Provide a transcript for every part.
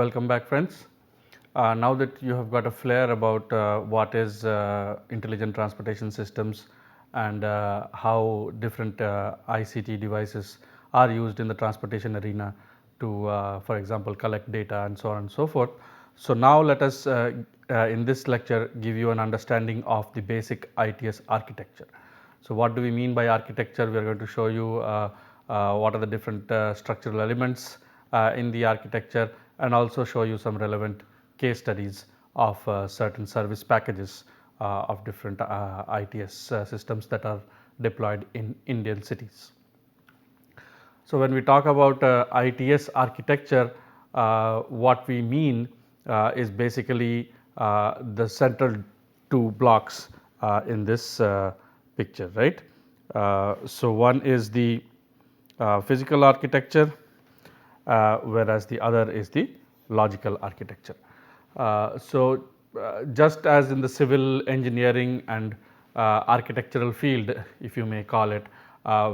Welcome back, friends. Now that you have got a flair about what is intelligent transportation systems and how different ICT devices are used in the transportation arena to, for example, collect data and so on and so forth. So, now let us in this lecture give you an understanding of the basic ITS architecture. So, what do we mean by architecture? We are going to show you what are the different structural elements in the architecture, and also show you some relevant case studies of certain service packages of different ITS systems that are deployed in Indian cities. So, when we talk about ITS architecture, what we mean is basically the central two blocks in this picture, right. So, one is the physical architecture, whereas the other is the logical architecture. Just as in the civil engineering and architectural field, if you may call it,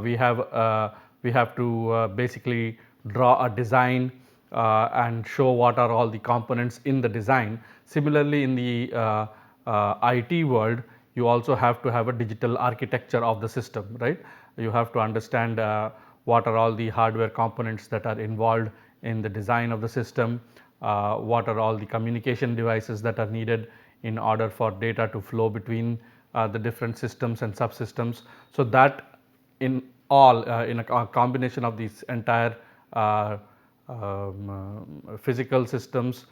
we have to basically draw a design and show what are all the components in the design. Similarly, in the IT world, you also have to have a digital architecture of the system, right. You have to understand what are all the hardware components that are involved in the design of the system, what are all the communication devices that are needed in order for data to flow between the different systems and subsystems. So, that in all in a combination of these entire physical systems,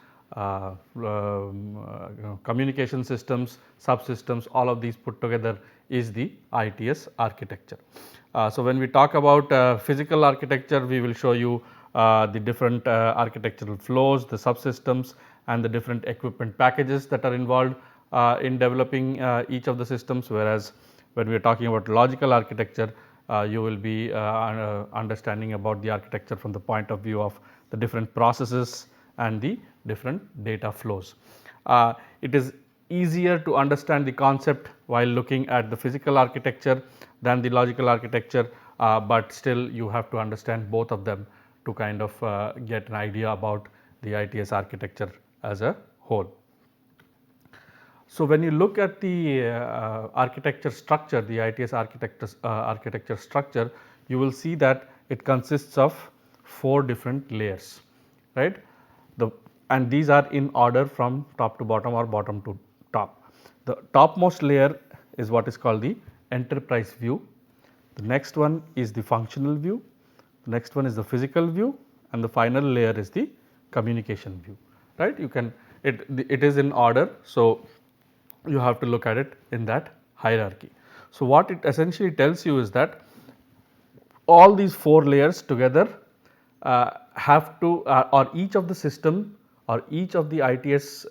communication systems, subsystems, all of these put together is the ITS architecture. So, when we talk about physical architecture, we will show you the different architectural flows, the subsystems, and the different equipment packages that are involved in developing each of the systems. Whereas, when we are talking about logical architecture, you will be understanding about the architecture from the point of view of the different processes and the different data flows. It is easier to understand the concept while looking at the physical architecture than the logical architecture, but still you have to understand both of them to kind of get an idea about the ITS architecture as a whole. So, when you look at the architecture structure, the ITS architecture structure, you will see that it consists of 4 different layers, right. And these are in order from top to bottom or bottom to top. The topmost layer is what is called the enterprise view, the next one is the functional view, the next one is the physical view, and the final layer is the communication view, right. You can it is in order. So, you have to look at it in that hierarchy. So, what it essentially tells you is that all these 4 layers together have to or each of the system or each of the ITS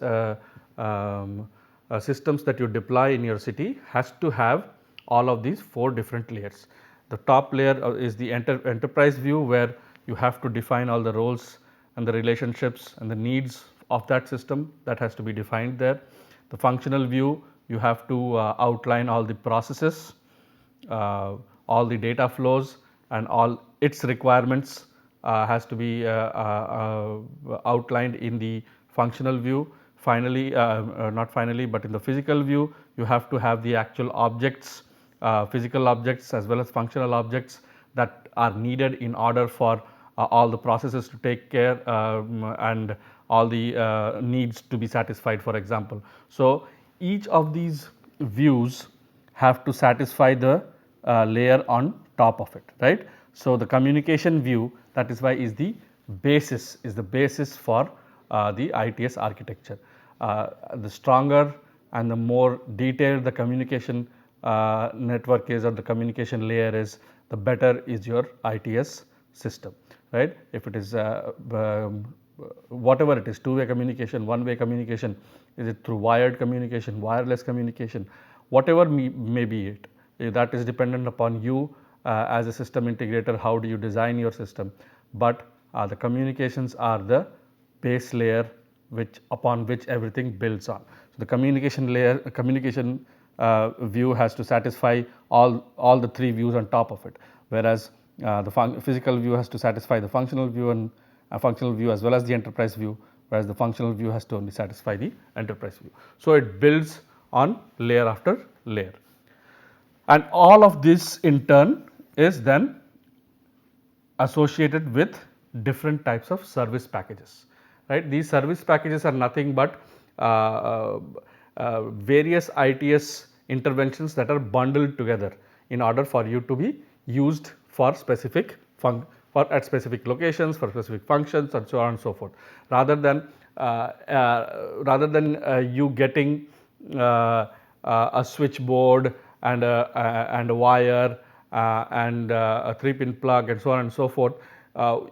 systems that you deploy in your city has to have all of these 4 different layers. The top layer is the enterprise view, where you have to define all the roles and the relationships and the needs of that system, that has to be defined there. The functional view, you have to outline all the processes, all the data flows, and all its requirements has to be outlined in the functional view. Finally, not finally, but in the physical view, you have to have the actual objects, physical objects as well as functional objects that are needed in order for all the processes to take care and all the needs to be satisfied, for example. So, each of these views have to satisfy the layer on top of it, right. So, the communication view, that is why is the basis for the ITS architecture. The stronger and the more detailed the communication network is, or the communication layer is, the better is your ITS system, right. If it is whatever it is, two-way communication, one-way communication, is it through wired communication, wireless communication, whatever may be it, that is dependent upon you as a system integrator, how do you design your system. But the communications are the base layer upon which everything builds on. So, the communication layer, communication view has to satisfy all the 3 views on top of it, whereas the physical view has to satisfy the functional view and functional view as well as the enterprise view, whereas the functional view has to only satisfy the enterprise view. So, it builds on layer after layer, and all of this in turn is then associated with different types of service packages, right. These service packages are nothing but various ITS interventions that are bundled together in order for you to be used for specific at specific locations, for specific functions, and so on and so forth, rather than you getting a switchboard and a wire and a 3-pin plug and so on and so forth.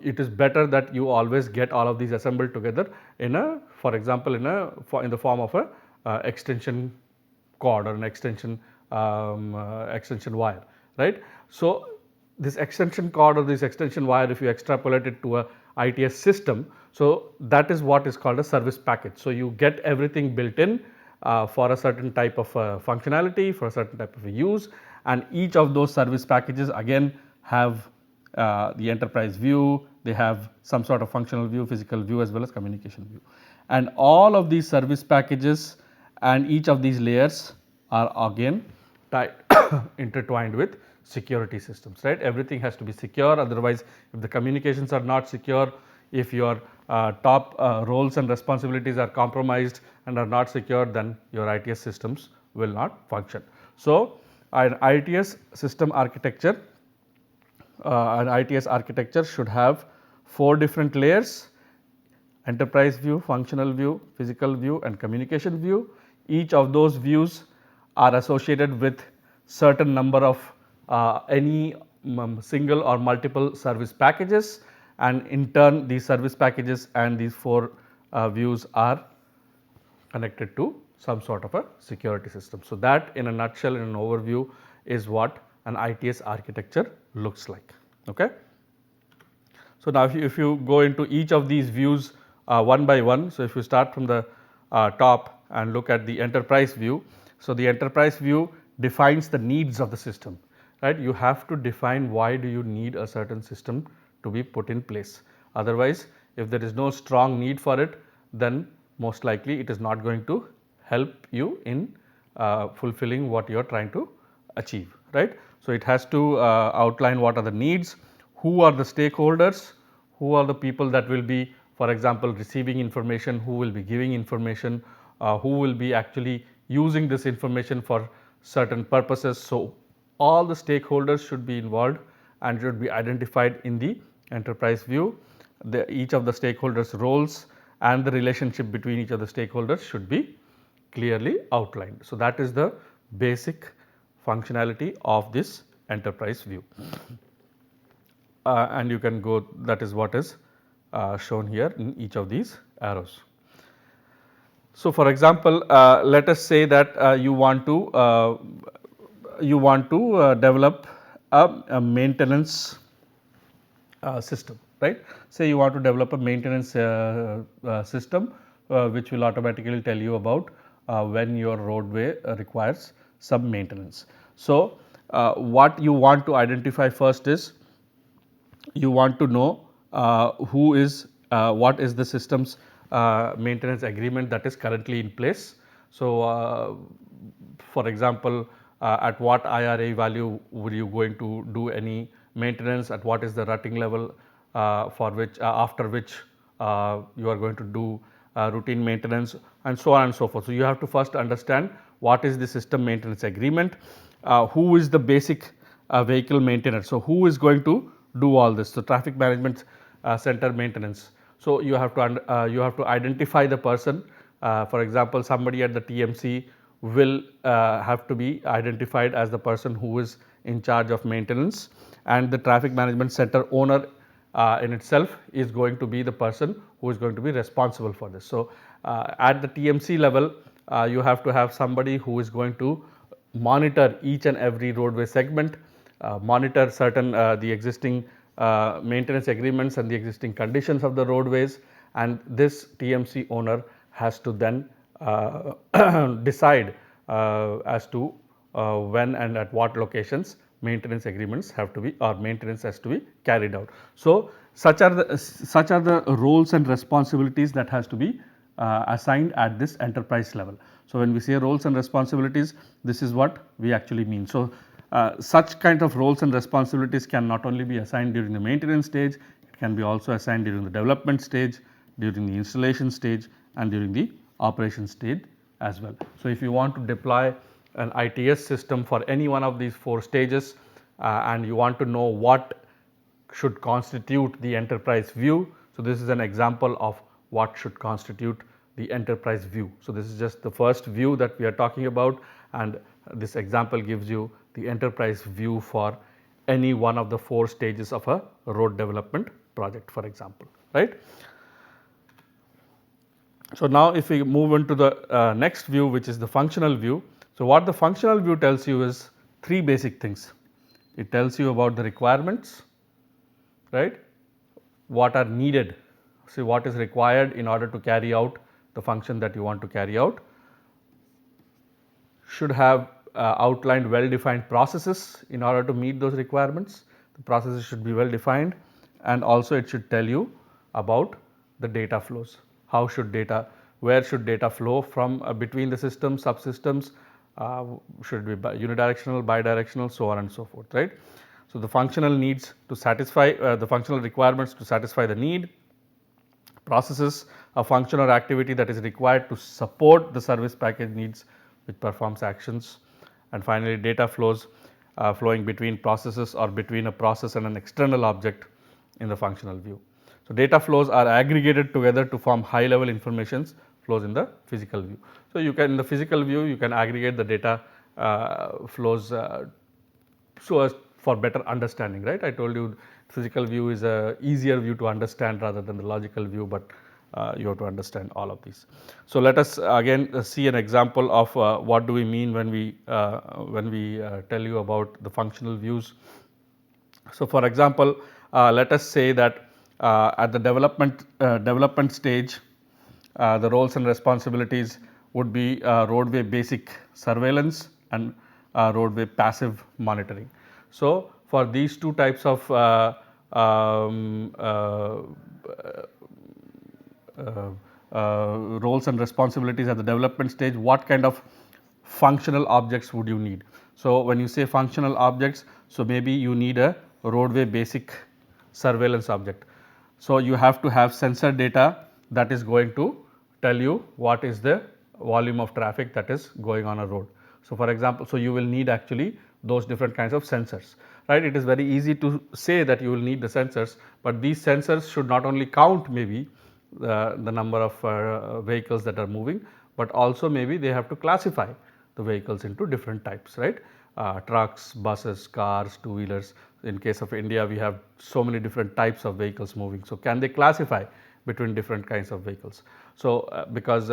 It is better that you always get all of these assembled together in a, for example, in the form of a extension cord or an extension wire, right. So, this extension cord or this extension wire, if you extrapolate it to a ITS system, so that is what is called a service package. So, you get everything built in for a certain type of functionality, for a certain type of use, and each of those service packages again have the enterprise view, they have some sort of functional view, physical view, as well as communication view. And all of these service packages and each of these layers are again tied intertwined with security systems, right. Everything has to be secure, otherwise if the communications are not secure, if your top roles and responsibilities are compromised and are not secure, then your ITS systems will not function. So, an ITS system architecture, should have 4 different layers: enterprise view, functional view, physical view, and communication view. Each of those views are associated with certain number of any single or multiple service packages, and in turn these service packages and these 4 views are connected to some sort of a security system. So, that in a nutshell, in an overview, is what an ITS architecture looks like. Okay. So, now if you go into each of these views one by one, so if you start from the top and look at the enterprise view. So, the enterprise view defines the needs of the system, right. You have to define why do you need a certain system to be put in place. Otherwise, if there is no strong need for it, then most likely it is not going to help you in fulfilling what you are trying to achieve, right. So, it has to outline what are the needs, who are the stakeholders, who are the people that will be, for example, receiving information, who will be giving information, who will be actually using this information for certain purposes. So, all the stakeholders should be involved and should be identified in the enterprise view. Each of the stakeholders' roles and the relationship between each of the stakeholders should be clearly outlined. So, that is the basic functionality of this enterprise view, and you can go, that is what is shown here in each of these arrows. So, for example, let us say that you want to develop a maintenance system, right. Say you want to develop a maintenance system which will automatically tell you about when your roadway requires some maintenance. So, what you want to identify first is you want to know who is what is the system's maintenance agreement that is currently in place. So, for example, at what IRA value would you going to do any maintenance, at what is the rutting level for which after which you are going to do routine maintenance, and so on and so forth. So, you have to first understand what is the system maintenance agreement, who is the basic vehicle maintainer. So, who is going to do all this. So, traffic management center maintenance. So, you have to identify the person. For example, somebody at the TMC will have to be identified as the person who is in charge of maintenance, and the traffic management center owner in itself is going to be the person who is going to be responsible for this. So, at the TMC level, you have to have somebody who is going to monitor each and every roadway segment, monitor certain the existing maintenance agreements and the existing conditions of the roadways, and this TMC owner has to then decide as to when and at what locations maintenance agreements have to be, or maintenance has to be carried out. So, such are the roles and responsibilities that has to be assigned at this enterprise level. So, when we say roles and responsibilities, this is what we actually mean. So, such kind of roles and responsibilities can not only be assigned during the maintenance stage, it can be also assigned during the development stage, during the installation stage, and during the operation stage as well. So, if you want to deploy an ITS system for any one of these 4 stages and you want to know what should constitute the enterprise view. So, this is an example of what should constitute the enterprise view. So, this is just the first view that we are talking about, and this example gives you the enterprise view for any one of the 4 stages of a road development project, for example, right. So, now if we move into the next view, which is the functional view. So, what the functional view tells you is 3 basic things. It tells you about the requirements, right, what are needed, see what is required in order to carry out the function that you want to carry out, should have outlined well defined processes in order to meet those requirements. The processes should be well defined, and also it should tell you about the data flows. How should data, where should data flow from between the systems, subsystems, should it be unidirectional, bidirectional, so on and so forth, right. So, the functional needs to satisfy the functional requirements to satisfy the need, processes a function or activity that is required to support the service package needs which performs actions, and finally, data flows flowing between processes or between a process and an external object in the functional view. So, data flows are aggregated together to form high level informations flows in the physical view. So, you can in the physical view you can aggregate the data flows so as for better understanding, right. I told you physical view is a easier view to understand rather than the logical view, but you have to understand all of these. So, let us again see an example of what do we mean when we tell you about the functional views. So, for example, let us say that at the development stage, the roles and responsibilities would be roadway basic surveillance and roadway passive monitoring. So, for these 2 types of roles and responsibilities at the development stage, what kind of functional objects would you need? So, when you say functional objects, so maybe you need a roadway basic surveillance object. So, you have to have sensor data that is going to tell you what is the volume of traffic that is going on a road. So, for example, so you will need actually those different kinds of sensors, right. It is very easy to say that you will need the sensors, but these sensors should not only count maybe the number of vehicles that are moving, but also maybe they have to classify the vehicles into different types, right. Trucks, buses, cars, two wheelers. In case of India, we have so many different types of vehicles moving. So, can they classify between different kinds of vehicles? So, because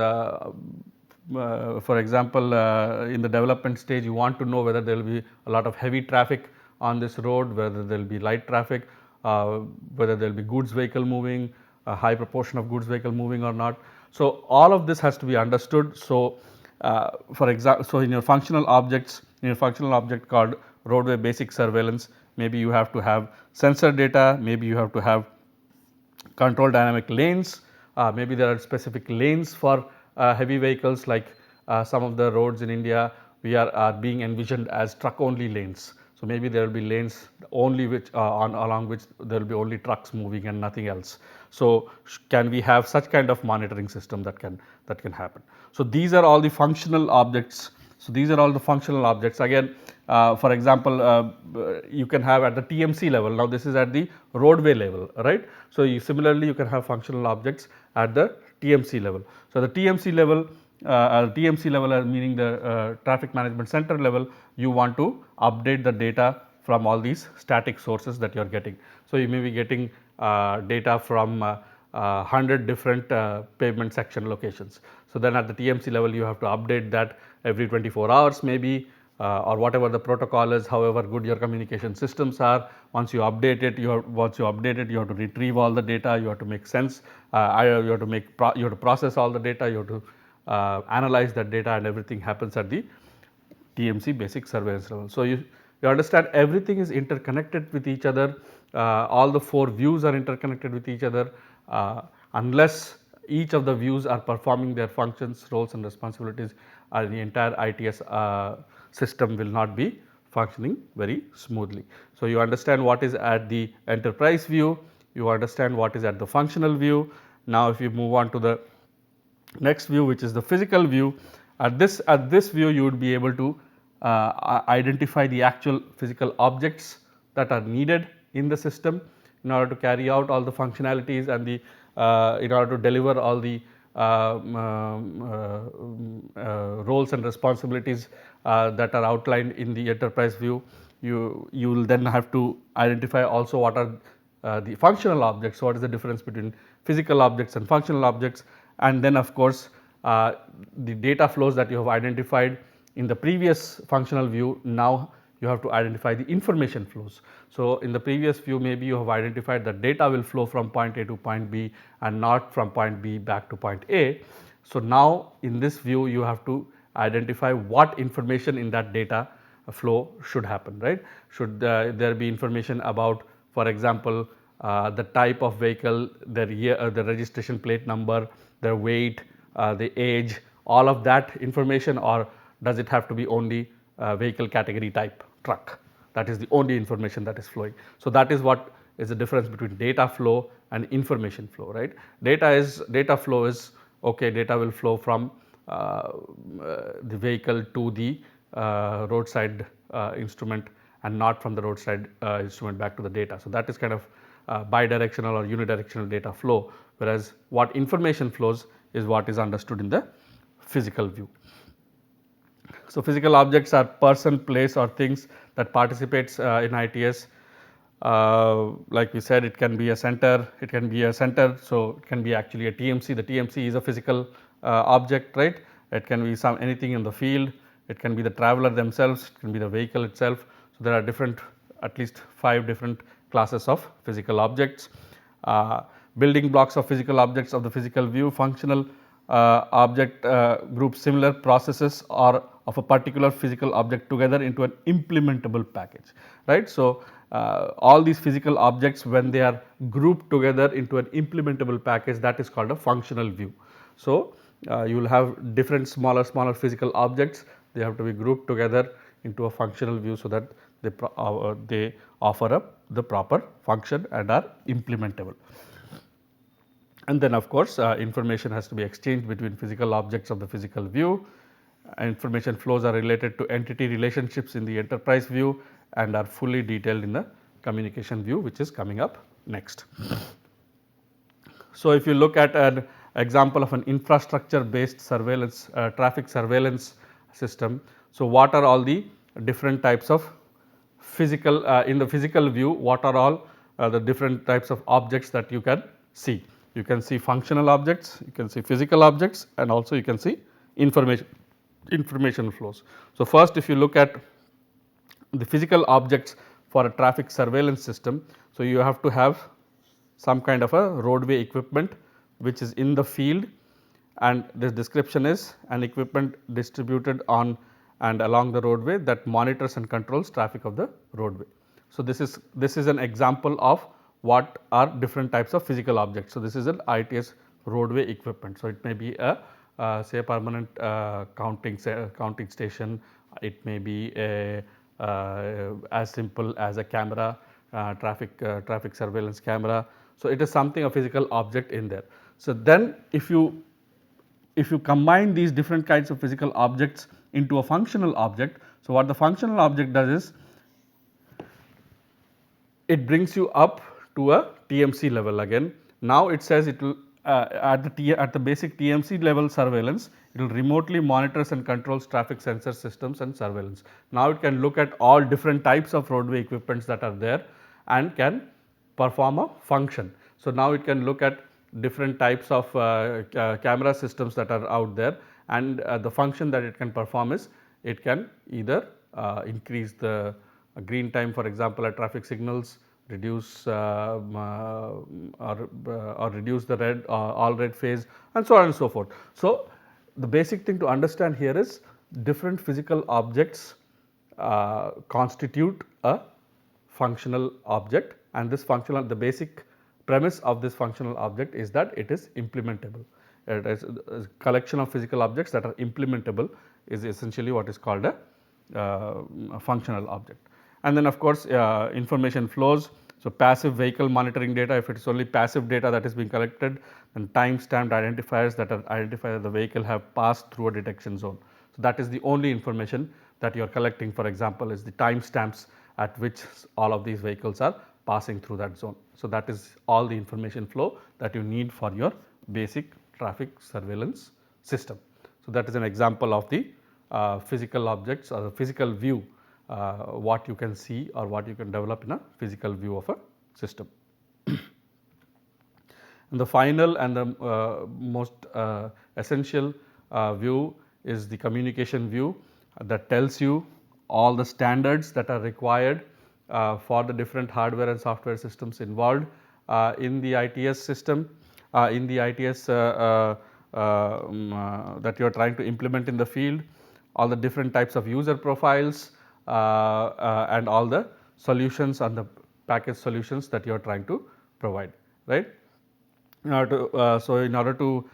for example, in the development stage you want to know whether there will be a lot of heavy traffic on this road, whether there will be light traffic, whether there will be goods vehicle moving, a high proportion of goods vehicle moving or not. So, all of this has to be understood. So, for example, so in your functional objects, in your functional object called roadway basic surveillance, maybe you have to have sensor data, maybe you have to have control dynamic lanes, maybe there are specific lanes for heavy vehicles, like some of the roads in India we are being envisioned as truck only lanes. So, maybe there will be lanes only which along which there will be only trucks moving and nothing else. So, can we have such kind of monitoring system that can happen. So, these are all the functional objects. So, these are all the functional objects. Again, for example, you can have at the TMC level. Now, this is at the roadway level, right. So, similarly you can have functional objects at the TMC level. So, the TMC level meaning the traffic management center level, you want to update the data from all these static sources that you are getting. So, you may be getting data from 100 different pavement section locations. So, then at the TMC level you have to update that every 24 hours maybe, or whatever the protocol is, however good your communication systems are. Once you update it, you have to retrieve all the data, you have to make sense, you have to process all the data, you have to analyze that data, and everything happens at the TMC basic surveillance level. So, You understand everything is interconnected with each other, all the 4 views are interconnected with each other, unless each of the views are performing their functions, roles and responsibilities, the entire ITS system will not be functioning very smoothly. So, you understand what is at the enterprise view, you understand what is at the functional view. Now, if you move on to the next view, which is the physical view, at this view you would be able to identify the actual physical objects that are needed in the system in order to carry out all the functionalities and the in order to deliver all the roles and responsibilities that are outlined in the enterprise view. You will then have to identify also what are the functional objects, what is the difference between physical objects and functional objects, and then of course the data flows that you have identified in the previous functional view. Now you have to identify the information flows. So, in the previous view maybe you have identified that data will flow from point A to point B and not from point B back to point A. So, now in this view you have to identify what information in that data flow should happen, right. Should there be information about, for example, the type of vehicle, their year, the registration plate number, their weight, the age, all of that information, or does it have to be only vehicle category type truck? That is the only information that is flowing. So, that is what is the difference between data flow and information flow, right. Data flow is okay, data will flow from the vehicle to the roadside instrument and not from the roadside instrument back to the data. So, that is kind of bidirectional or unidirectional data flow, whereas what information flows is what is understood in the physical view. So, physical objects are person, place or things that participates in ITS. Like we said, it can be a center, it can be a center. So, it can be actually a TMC, the TMC is a physical object, right. It can be anything in the field, it can be the traveler themselves, it can be the vehicle itself. So, there are different, at least 5 different classes of physical objects. Building blocks of physical objects of the physical view, functional object group similar processes or of a particular physical object together into an implementable package, right. So, all these physical objects, when they are grouped together into an implementable package, that is called a functional view. So, you will have different smaller physical objects, they have to be grouped together into a functional view, so that they offer up the proper function and are implementable. And then of course, information has to be exchanged between physical objects of the physical view. Information flows are related to entity relationships in the enterprise view and are fully detailed in the communication view, which is coming up next. So, if you look at an example of an infrastructure based surveillance, traffic surveillance system. So, what are all the different types of physical in the physical view, what are all the different types of objects that you can see? You can see functional objects, you can see physical objects, and also you can see information flows. So, first if you look at the physical objects for a traffic surveillance system. So, you have to have some kind of a roadway equipment which is in the field, and this description is an equipment distributed on and along the roadway that monitors and controls traffic of the roadway. So, this is an example of what are different types of physical objects. So, this is an ITS roadway equipment. So, it may be a say a permanent counting station, it may be a as simple as a camera, traffic surveillance camera. So, it is something a physical object in there. So, then if you combine these different kinds of physical objects into a functional object. So, what the functional object does is it brings you up to a TMC level again. Now, it says it will at the basic TMC level surveillance, it will remotely monitors and controls traffic sensor systems and surveillance. Now, it can look at all different types of roadway equipments that are there and can perform a function. So, now it can look at different types of camera systems that are out there, and the function that it can perform is it can either increase the green time, for example, at traffic signals, reduce or reduce the red all red phase, and so on and so forth. So, the basic thing to understand here is different physical objects constitute a functional object, and this functional, the basic premise of this functional object is that it is implementable. It is a collection of physical objects that are implementable is essentially what is called a functional object. And then of course, information flows. So, passive vehicle monitoring data, if it is only passive data that is being collected, then time stamped identifiers that are identify that the vehicle have passed through a detection zone. So, that is the only information that you are collecting. For example, is the time stamps at which all of these vehicles are passing through that zone. So, that is all the information flow that you need for your basic traffic surveillance system. So, that is an example of the physical objects or the physical view, what you can see or what you can develop in a physical view of a system. And the final and the most essential view is the communication view that tells you all the standards that are required for the different hardware and software systems involved in the ITS system, in the ITS that you are trying to implement in the field, all the different types of user profiles and all the solutions and the package solutions that you are trying to provide, right. In order to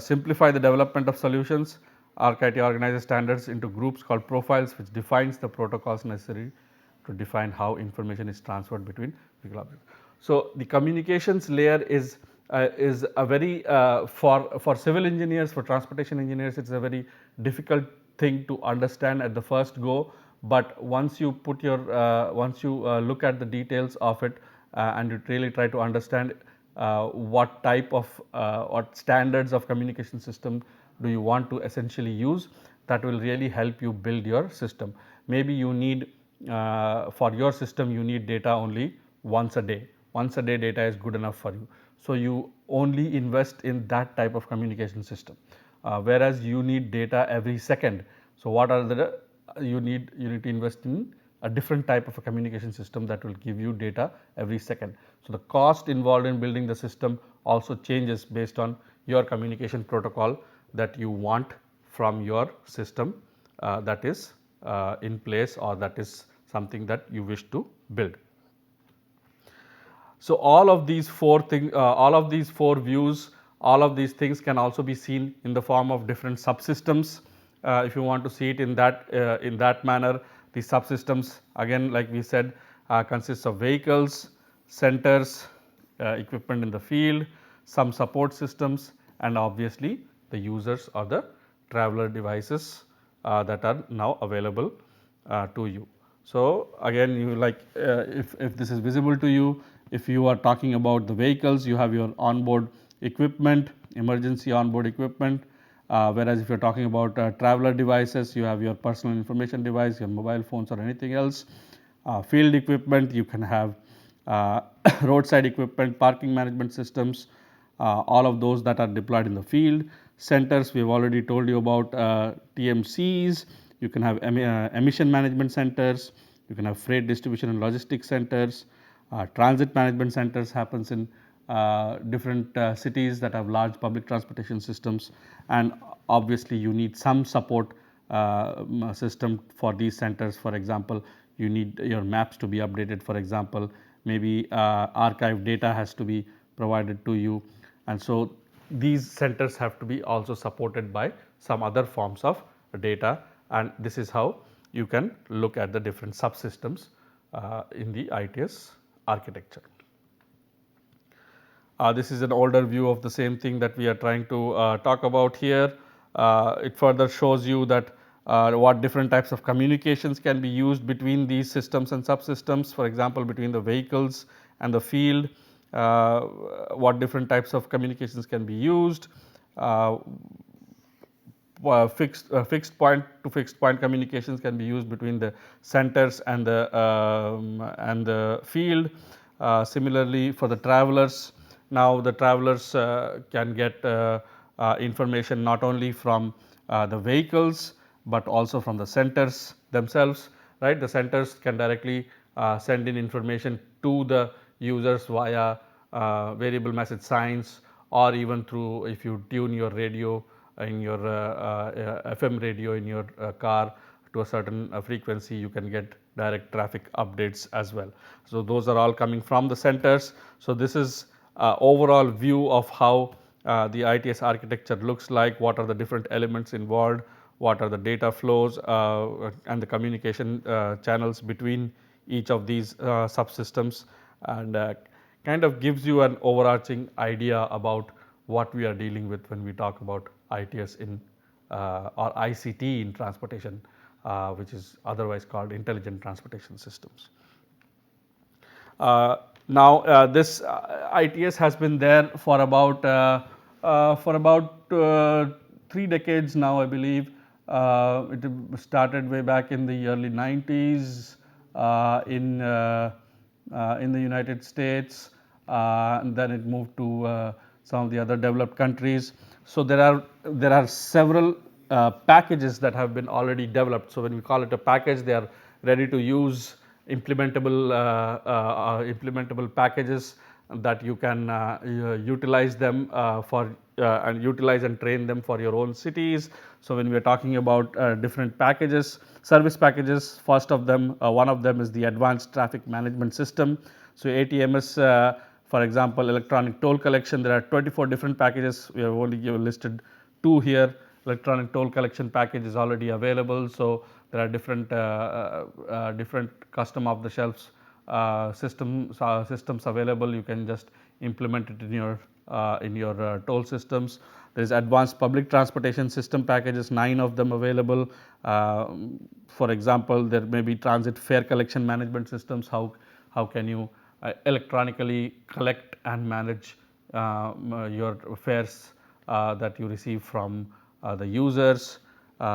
simplify the development of solutions, IIT organizes standards into groups called profiles, which defines the protocols necessary to define how information is transferred between physical objects. So, the communications layer is a very for civil engineers, for transportation engineers, it is a very difficult thing to understand at the first go, but once you put your once you look at the details of it and you really try to understand what type of what standards of communication system do you want to essentially use, that will really help you build your system. Maybe you need for your system you need data only once a day data is good enough for you. So, you only invest in that type of communication system, whereas you need data every second. So, what are the you need to invest in a different type of a communication system that will give you data every second. So, the cost involved in building the system also changes based on your communication protocol that you want from your system that is in place or that is something that you wish to build. So, all of these four things, all of these four views, all of these things can also be seen in the form of different subsystems. If you want to see it in that manner, the subsystems again, like we said, consists of vehicles, centers, equipment in the field, some support systems, and obviously the users or the traveler devices that are now available to you. So, again you like if this is visible to you, if you are talking about the vehicles, you have your onboard equipment, emergency onboard equipment, whereas if you are talking about traveler devices, you have your personal information device, your mobile phones or anything else. Field equipment, you can have roadside equipment, parking management systems, all of those that are deployed in the field. Centers, we have already told you about TMCs, you can have emission management centers, you can have freight distribution and logistics centers, transit management centers happens in different cities that have large public transportation systems, and obviously you need some support system for these centers. For example, you need your maps to be updated, for example, maybe archive data has to be provided to you, and so these centers have to be also supported by some other forms of data, and this is how you can look at the different subsystems in the ITS architecture. This is an older view of the same thing that we are trying to talk about here. It further shows you that what different types of communications can be used between these systems and subsystems. For example, between the vehicles and the field, what different types of communications can be used. Fixed point to fixed point communications can be used between the centers and the field. Similarly, for the travelers, now the travelers can get information not only from the vehicles, but also from the centers themselves, right. The centers can directly send in information to the users via variable message signs, or even through, if you tune your radio in your FM radio in your car to a certain frequency, you can get direct traffic updates as well. So, those are all coming from the centers. So, this is overall view of how the ITS architecture looks like, what are the different elements involved, what are the data flows and the communication channels between each of these subsystems, and kind of gives you an overarching idea about what we are dealing with when we talk about ITS in or ICT in transportation, which is otherwise called intelligent transportation systems. Now, this ITS has been there for about 3 decades now, I believe. It started way back in the early 90s in the United States, and then it moved to some of the other developed countries. So, there are several packages that have been already developed. So, when we call it a package, they are ready to use implementable packages that you can utilize them for and utilize and train them for your own cities. So, when we are talking about different packages, service packages, first of them, one of them is the Advanced Traffic Management System. So, ATMS, for example, electronic toll collection, there are 24 different packages. We have only listed 2 here. Electronic toll collection package is already available. So, there are different custom off the shelves systems available. You can just implement it in your toll systems. There is advanced public transportation system packages, 9 of them available. For example, there may be transit fare collection management systems. How can you electronically collect and manage your fares that you receive from the users.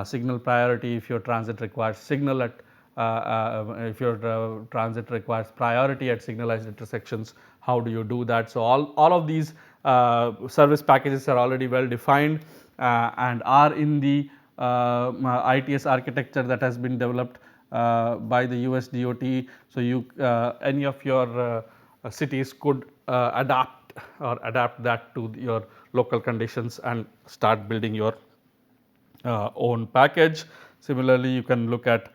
Signal priority, if your transit requires signal at if your transit requires priority at signalized intersections, how do you do that? So, all of these service packages are already well defined and are in the ITS architecture that has been developed by the US DOT. So, any of your cities could adapt that to your local conditions and start building your own package. Similarly, you can look at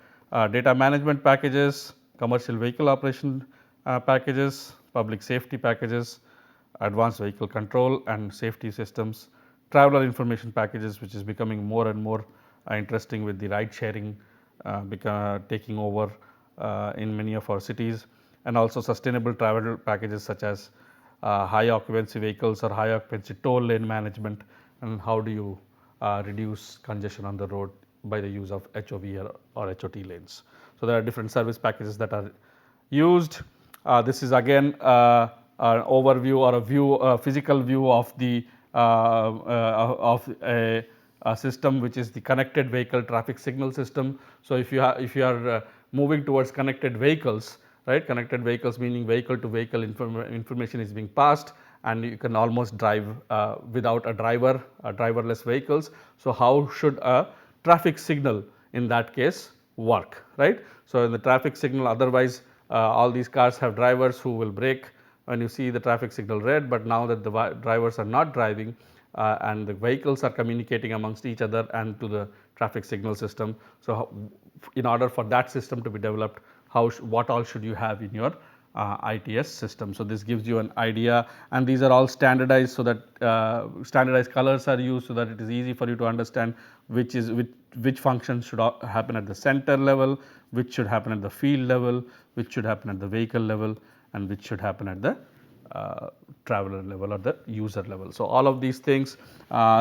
data management packages, commercial vehicle operation packages, public safety packages, advanced vehicle control and safety systems, traveler information packages, which is becoming more and more interesting with the ride sharing taking over in many of our cities, and also sustainable travel packages such as high occupancy vehicles or high occupancy toll lane management, and how do you reduce congestion on the road by the use of HOV or HOT lanes. So, there are different service packages that are used. This is again an overview or a physical view of the of a system which is the connected vehicle traffic signal system. So, if you are moving towards connected vehicles, right, connected vehicles meaning vehicle to vehicle information is being passed, and you can almost drive without a driver, driverless vehicles. So, how should a traffic signal in that case work, right? So, in the traffic signal, otherwise all these cars have drivers who will brake when you see the traffic signal red, but now that the drivers are not driving and the vehicles are communicating amongst each other and to the traffic signal system. So, in order for that system to be developed, what all should you have in your ITS system. So, this gives you an idea, and these are all standardized, so that standardized colors are used, so that it is easy for you to understand which functions should happen at the center level, which should happen at the field level, which should happen at the vehicle level, and which should happen at the traveler level or the user level. So, all of these things.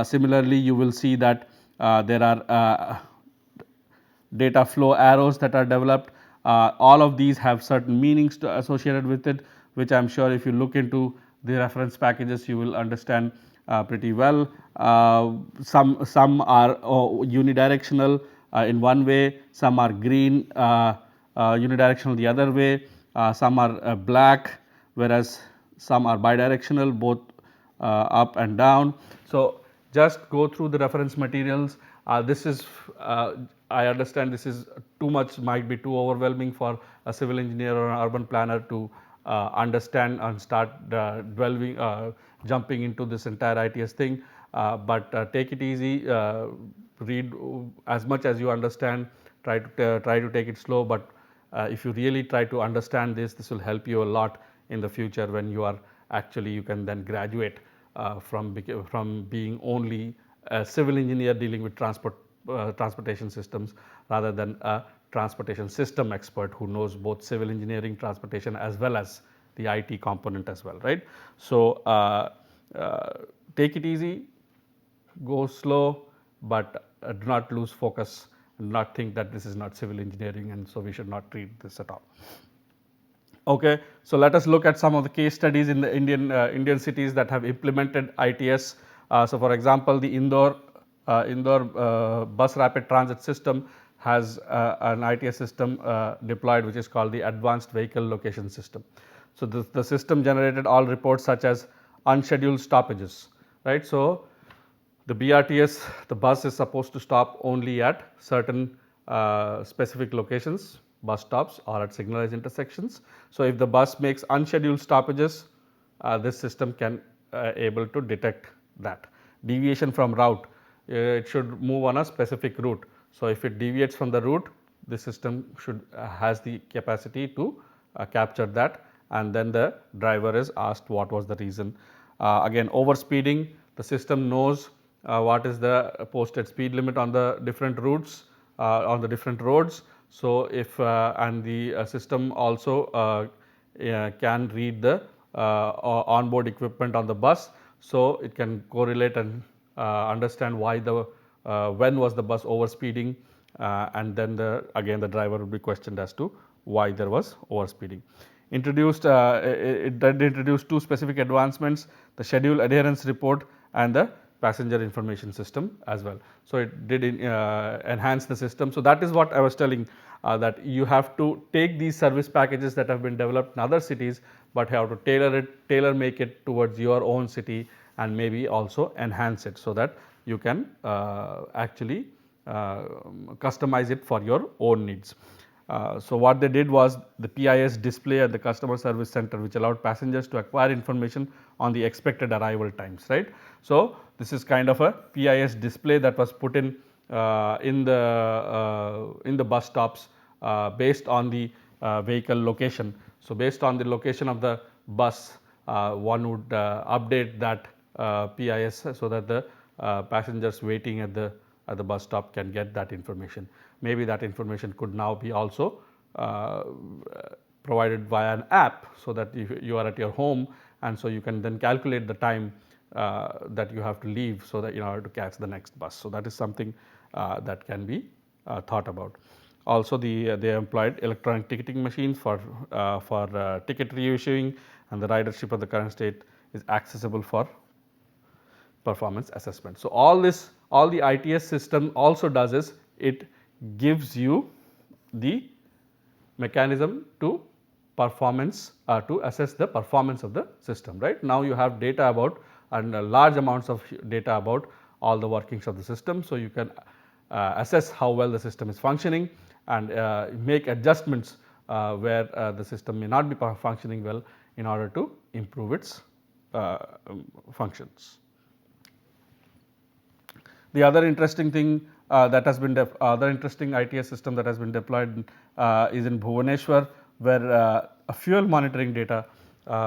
Similarly, you will see that there are data flow arrows that are developed. All of these have certain meanings associated with it, which I am sure if you look into the reference packages, you will understand pretty well. Some are unidirectional in one way, some are green unidirectional the other way, some are black, whereas some are bidirectional, both up and down. So, just go through the reference materials. This is I understand this is too much, might be too overwhelming for a civil engineer or an urban planner to understand and start jumping into this entire ITS thing, but take it easy, read as much as you understand, try to take it slow, but if you really try to understand this will help you a lot in the future when you are actually you can then graduate from being only a civil engineer dealing with transportation systems rather than a transportation system expert who knows both civil engineering, transportation as well as the IT component as well, right. So, take it easy, go slow, but do not lose focus and not think that this is not civil engineering, and so we should not treat this at all. Okay, so let us look at some of the case studies in the Indian cities that have implemented ITS. So, for example, the Indore bus rapid transit system has an ITS system deployed, which is called the Advanced Vehicle Location System. So, the system generated all reports such as unscheduled stoppages, right. So, the BRTS, the bus is supposed to stop only at certain specific locations, bus stops or at signalized intersections. So, if the bus makes unscheduled stoppages, this system can able to detect that. Deviation from route, it should move on a specific route. So, if it deviates from the route, the system should has the capacity to capture that, and then the driver is asked what was the reason. Again, overspeeding, the system knows what is the posted speed limit on the different routes on the different roads. So, if and the system also can read the onboard equipment on the bus. So, it can correlate and understand why the when was the bus overspeeding, and then again the driver will be questioned as to why there was overspeeding. Introduced it did introduce two specific advancements, the schedule adherence report and the passenger information system as well. So, it did enhance the system. So, that is what I was telling that you have to take these service packages that have been developed in other cities, but have to tailor make it towards your own city and maybe also enhance it, so that you can actually customize it for your own needs. So, what they did was the PIS display at the customer service center, which allowed passengers to acquire information on the expected arrival times, right. So, this is kind of a PIS display that was put in the bus stops based on the vehicle location. So, based on the location of the bus, one would update that PIS so that the passengers waiting at the bus stop can get that information. Maybe that information could now be also provided via an app, so that if you are at your home, and so you can then calculate the time that you have to leave, so that in order to catch the next bus. So, that is something that can be thought about. Also, they employed electronic ticketing machines for ticket reissuing, and the ridership of the current state is accessible for performance assessment. So, all the ITS system also does is it gives you the mechanism to performance to assess the performance of the system, right. Now, you have data about and large amounts of data about all the workings of the system. So, you can assess how well the system is functioning and make adjustments where the system may not be functioning well in order to improve its functions. The other interesting thing that has been other interesting ITS system that has been deployed is in Bhubaneswar, where a fuel monitoring data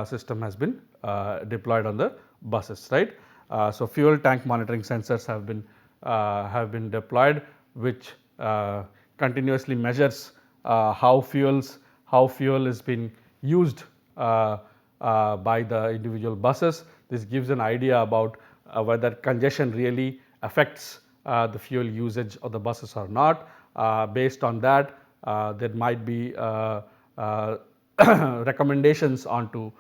system has been deployed on the buses, right. So, fuel tank monitoring sensors have been deployed, which continuously measures how fuel is being used by the individual buses. This gives an idea about whether congestion really affects the fuel usage of the buses or not. Based on that, there might be recommendations onto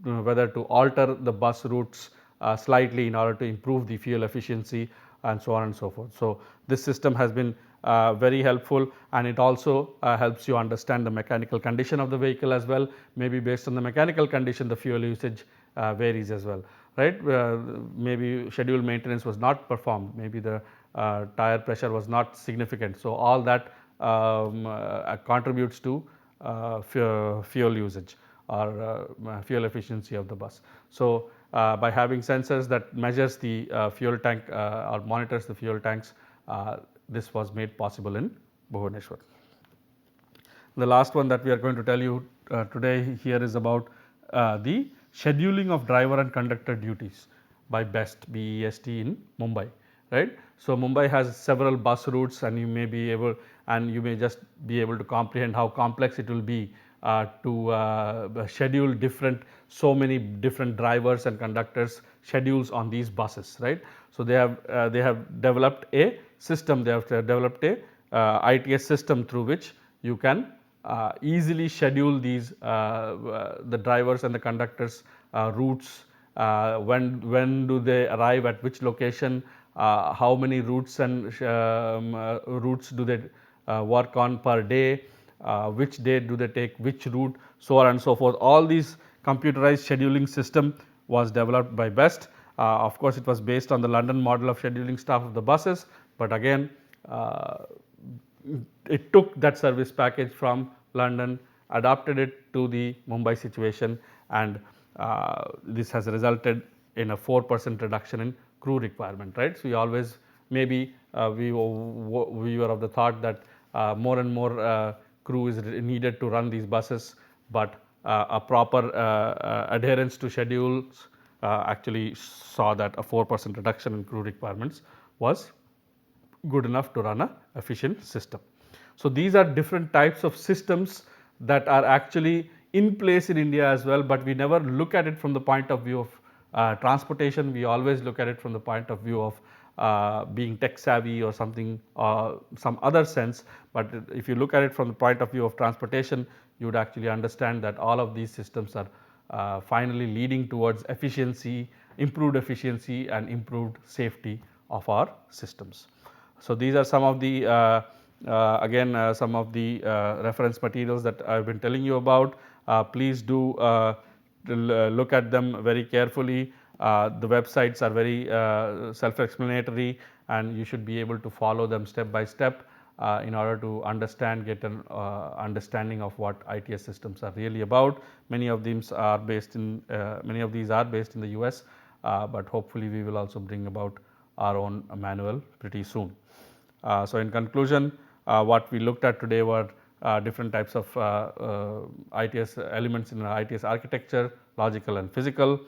whether to alter the bus routes slightly in order to improve the fuel efficiency and so on and so forth. So, this system has been very helpful, and it also helps you understand the mechanical condition of the vehicle as well. Maybe based on the mechanical condition, the fuel usage varies as well, right. Maybe scheduled maintenance was not performed, maybe the tire pressure was not significant. So, all that contributes to fuel usage or fuel efficiency of the bus. So, by having sensors that measures the fuel tank or monitors the fuel tanks, this was made possible in Bhubaneswar. The last one that we are going to tell you today here is about the scheduling of driver and conductor duties by BEST in Mumbai, right. So, Mumbai has several bus routes and you may be able and you may just be able to comprehend how complex it will be to schedule so many different drivers and conductors schedules on these buses, right. So, they have developed a system, they have developed a ITS system through which you can easily schedule these the drivers and the conductors routes, when do they arrive at which location, how many routes and routes do they work on per day, which day do they take which route, so on and so forth. All these computerized scheduling system was developed by BEST. Of course, it was based on the London model of scheduling staff of the buses, but again it took that service package from London, adapted it to the Mumbai situation, and this has resulted in a 4% reduction in crew requirement, right. So, we always maybe we were of the thought that more and more crew is needed to run these buses, but a proper adherence to schedules actually saw that a 4% reduction in crew requirements was good enough to run a efficient system. So, these are different types of systems that are actually in place in India as well, but we never look at it from the point of view of transportation. We always look at it from the point of view of being tech savvy or something some other sense, but if you look at it from the point of view of transportation, you would actually understand that all of these systems are finally leading towards efficiency, improved efficiency and improved safety of our systems. So, these are some of the again some of the reference materials that I have been telling you about. Please do look at them very carefully. The websites are very self-explanatory and you should be able to follow them step by step in order to get an understanding of what ITS systems are really about. Many of these are based in the US, but hopefully we will also bring about our own manual pretty soon. So, in conclusion, what we looked at today were different types of ITS elements in ITS architecture, logical and physical.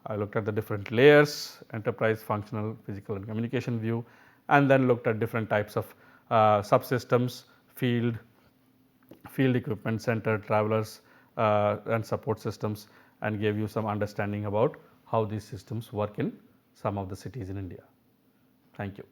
I looked at the different layers, enterprise, functional, physical and communication view, and then looked at different types of subsystems, field equipment center, travelers and support systems, and gave you some understanding about how these systems work in some of the cities in India. Thank you.